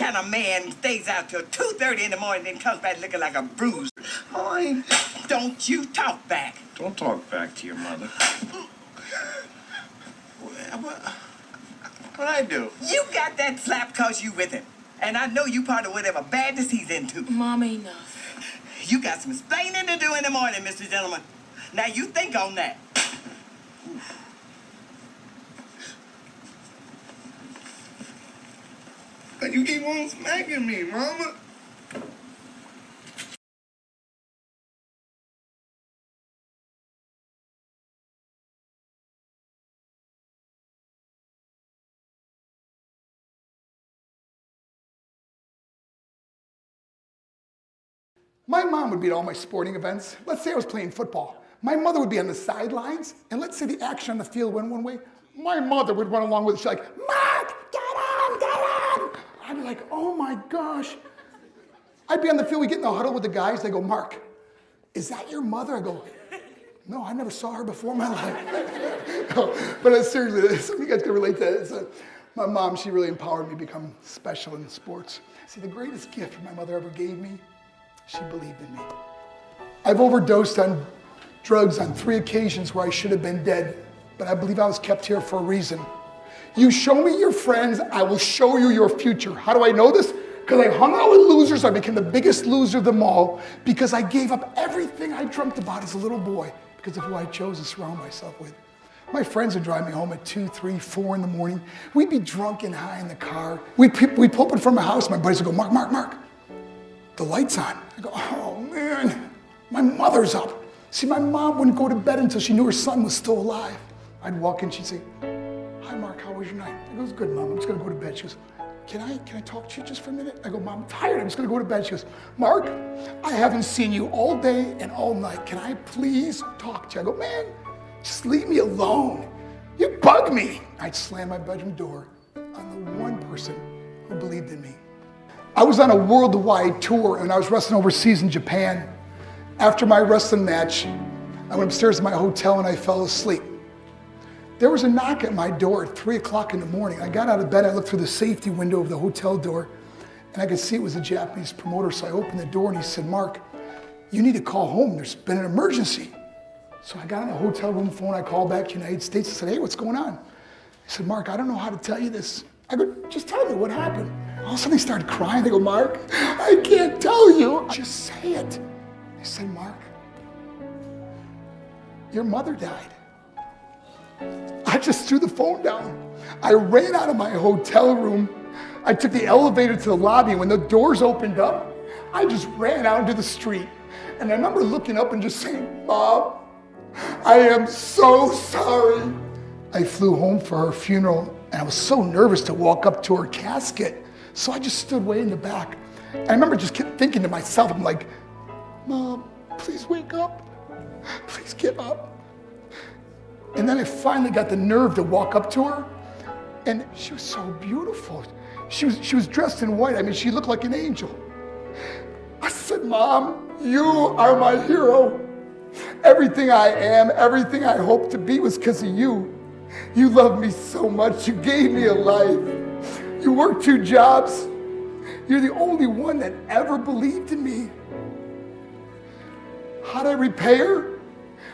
kind of man stays out till 2:30 in the morning and comes back looking like a bruise? Fine. Don't you talk back. Don't talk back to your mother. What'd I do? You got that slap cause you with him. And I know you part of whatever badness he's into. Mom, enough. You got some explaining to do in the morning, Mr. Gentleman. Now you think on that. But you keep on smacking me, Mama. My mom would be at all my sporting events. Let's say I was playing football. My mother would be on the sidelines, and let's say the action on the field went one way. My mother would run along with it. She's like, Mark, get on, get on. I'd be like, oh my gosh. I'd be on the field, we get in the huddle with the guys. They go, Mark, is that your mother? I go, no, I never saw her before in my life. No, but seriously, some of you guys can relate to this. My mom, she really empowered me to become special in sports. See, the greatest gift my mother ever gave me, she believed in me. I've overdosed on drugs on 3 occasions where I should have been dead, but I believe I was kept here for a reason. You show me your friends, I will show you your future. How do I know this? Because I hung out with losers, I became the biggest loser of them all, because I gave up everything I dreamt about as a little boy because of who I chose to surround myself with. My friends would drive me home at 2, 3, 4 in the morning. We'd be drunk and high in the car. We'd pull up in front of my house, my buddies would go, Mark, the light's on. I go, oh man, my mother's up. See, my mom wouldn't go to bed until she knew her son was still alive. I'd walk in, she'd say, hi Mark, how was your night? I go, it was good, Mom, I'm just gonna go to bed. She goes, can I talk to you just for a minute? I go, Mom, I'm tired, I'm just gonna go to bed. She goes, Mark, I haven't seen you all day and all night. Can I please talk to you? I go, man, just leave me alone. You bug me. I'd slam my bedroom door on the one person who believed in me. I was on a worldwide tour and I was wrestling overseas in Japan. After my wrestling match, I went upstairs to my hotel and I fell asleep. There was a knock at my door at 3 o'clock in the morning. I got out of bed, I looked through the safety window of the hotel door and I could see it was a Japanese promoter. So I opened the door and he said, Mark, you need to call home. There's been an emergency. So I got on the hotel room phone, I called back to the United States and said, hey, what's going on? He said, Mark, I don't know how to tell you this. I go, just tell me what happened. All of a sudden they started crying. They go, Mark, I can't tell you. Just say it. They said, Mark, your mother died. I just threw the phone down. I ran out of my hotel room. I took the elevator to the lobby. When the doors opened up, I just ran out into the street. And I remember looking up and just saying, Mom, I am so sorry. I flew home for her funeral and I was so nervous to walk up to her casket. So I just stood way in the back. And I remember just kept thinking to myself, I'm like, Mom, please wake up. Please get up. And then I finally got the nerve to walk up to her. And she was so beautiful. She was dressed in white. I mean, she looked like an angel. I said, Mom, you are my hero. Everything I am, everything I hope to be was because of you. You loved me so much. You gave me a life. You worked 2 jobs. You're the only one that ever believed in me. How'd I repay her?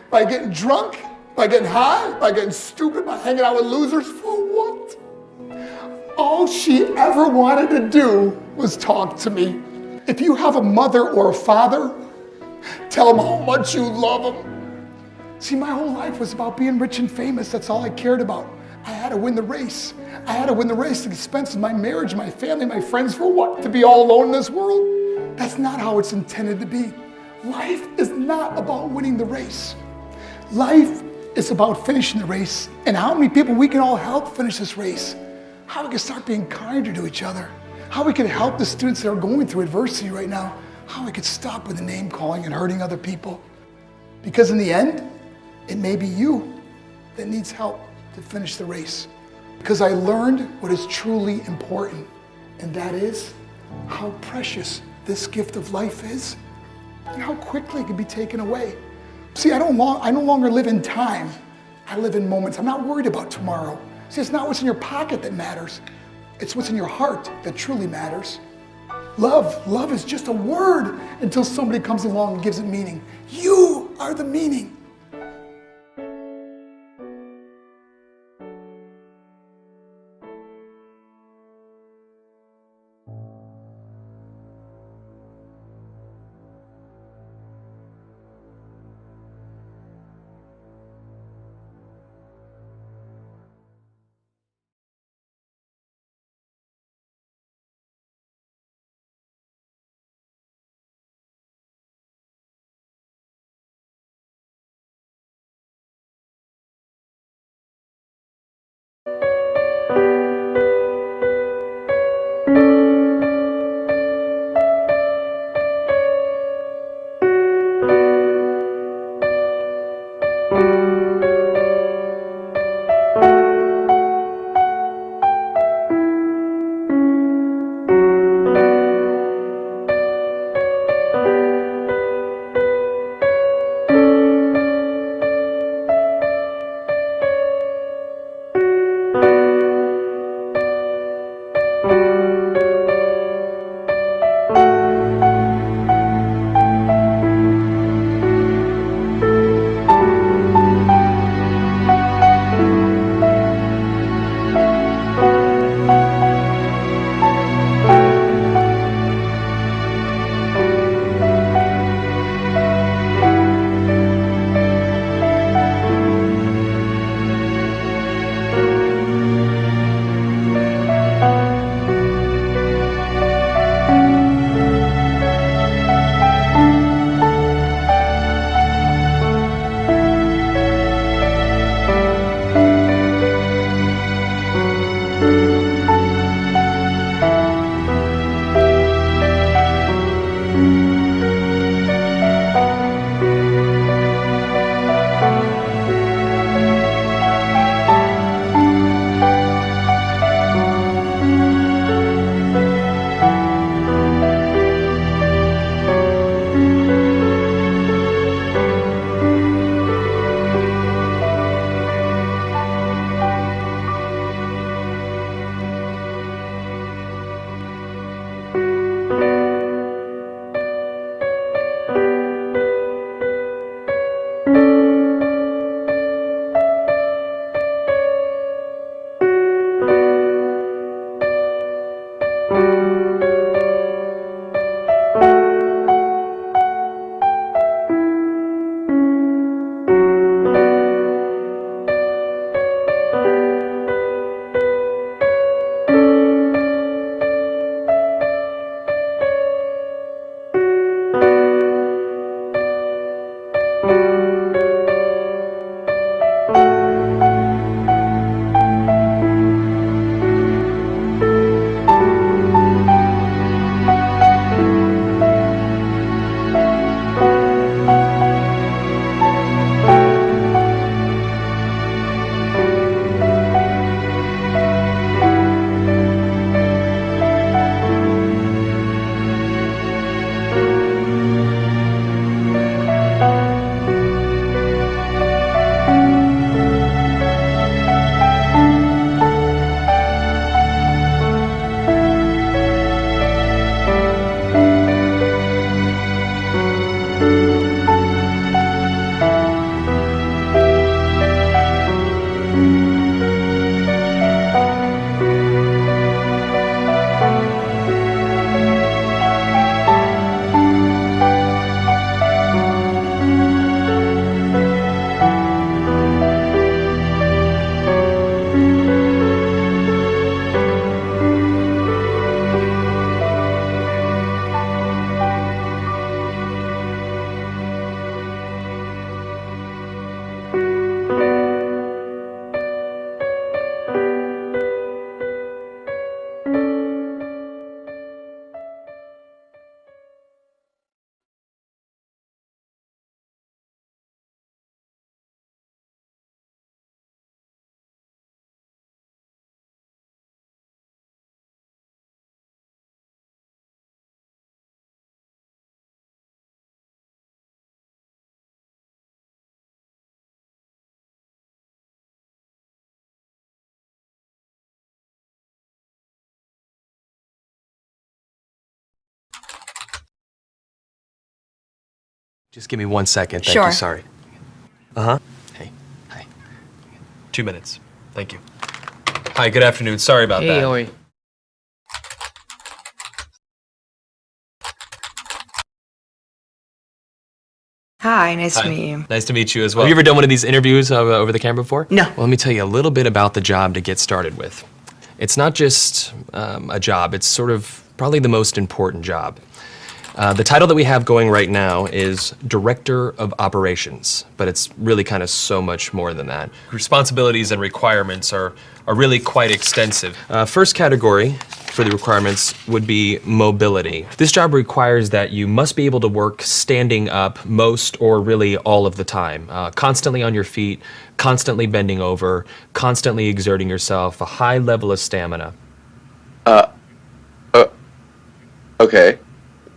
By getting drunk? By getting high? By getting stupid? By hanging out with losers? For what? All she ever wanted to do was talk to me. If you have a mother or a father, tell them how much you love them. See, my whole life was about being rich and famous. That's all I cared about. I had to win the race. I had to win the race at the expense of my marriage, my family, my friends. For what? To be all alone in this world? That's not how it's intended to be. Life is not about winning the race. Life is about finishing the race and how many people we can all help finish this race. How we can start being kinder to each other. How we can help the students that are going through adversity right now. How we could stop with the name calling and hurting other people. Because in the end, it may be you that needs help to finish the race. Because I learned what is truly important, and that is how precious this gift of life is and how quickly it can be taken away. See, I no longer live in time. I live in moments. I'm not worried about tomorrow. See, it's not what's in your pocket that matters. It's what's in your heart that truly matters. Love is just a word until somebody comes along and gives it meaning. You are the meaning. Just give me 1 second. Thank Sure. you. Sorry. Uh-huh. Hey. Hi. 2 minutes. Thank you. Hi, good afternoon. Sorry about that. how are you? Hi, nice to Hi. meet you. Nice to meet you as well. Have you ever done one of these interviews over the camera before? No. Well, let me tell you a little bit about the job to get started with. It's not just a job, it's sort of probably the most important job. The title that we have going right now is Director of Operations, but it's really kind of so much more than that. Responsibilities and requirements are really quite extensive. First category for the requirements would be mobility. This job requires that you must be able to work standing up most or really all of the time, constantly on your feet, constantly bending over, constantly exerting yourself, a high level of stamina. Okay.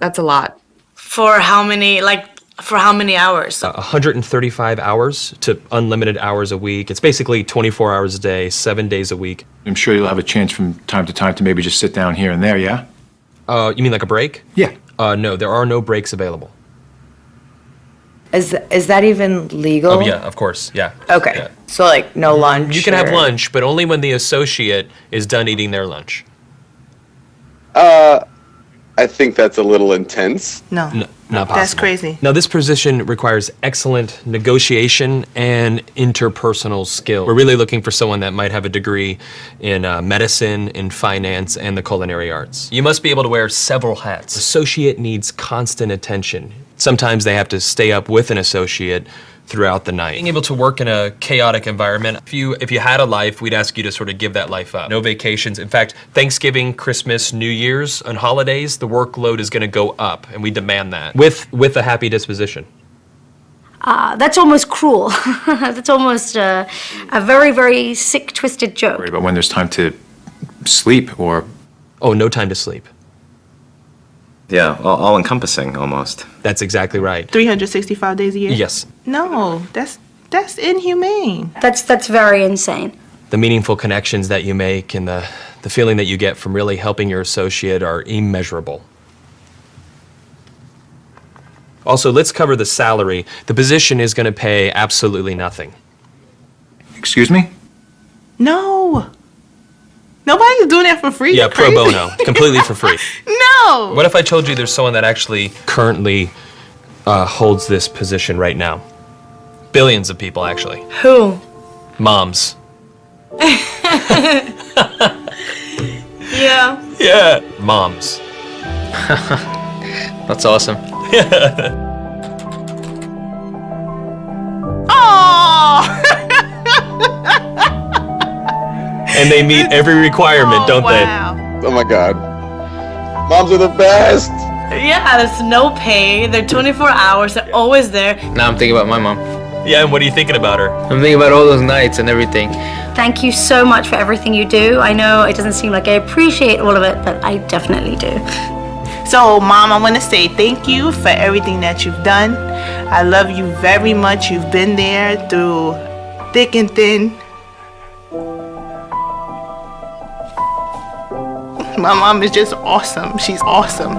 That's a lot. For how many hours? 135 hours to unlimited hours a week. It's basically 24 hours a day, 7 days a week. I'm sure you'll have a chance from time to time to maybe just sit down here and there, yeah? You mean like a break? Yeah. No, there are no breaks available. Is that even legal? Oh, yeah, of course, yeah. Okay. Yeah. So like no lunch. You can have or- lunch, but only when the associate is done eating their lunch. I think that's a little intense. No. No, not possible. That's crazy. Now, this position requires excellent negotiation and interpersonal skill. We're really looking for someone that might have a degree in medicine, in finance, and the culinary arts. You must be able to wear several hats. Associate needs constant attention. Sometimes they have to stay up with an associate throughout the night. Being able to work in a chaotic environment, if you had a life, we'd ask you to sort of give that life up. No vacations. In fact, Thanksgiving, Christmas, New Year's, and holidays, the workload is gonna go up, and we demand that. With a happy disposition. That's almost cruel. That's almost a very, very sick, twisted joke. Worried about when there's time to sleep or... Oh, no time to sleep. Yeah, all encompassing almost. That's exactly right. 365 days a year? Yes. No, that's inhumane. That's very insane. The meaningful connections that you make and the feeling that you get from really helping your associate are immeasurable. Also, let's cover the salary. The position is going to pay absolutely nothing. Excuse me? No. Nobody's doing that for free. Yeah, You're pro crazy. bono, completely for free. No. What if I told you there's someone that actually currently holds this position right now? Billions of people, actually. Who? Moms. Yeah. Yeah. Moms. That's awesome. Oh. And they meet every requirement, don't wow. Oh my god. Moms are the best! Yeah, there's no pay. They're 24 hours. They're always there. Now I'm thinking about my mom. they? Yeah, and what are you thinking about her? I'm thinking about all those nights and everything. Thank you so much for everything you do. I know it doesn't seem like I appreciate all of it, but I definitely do. So, Mom, I want to say thank you for everything that you've done. I love you very much. You've been there through thick and thin. My mom is just awesome. She's awesome.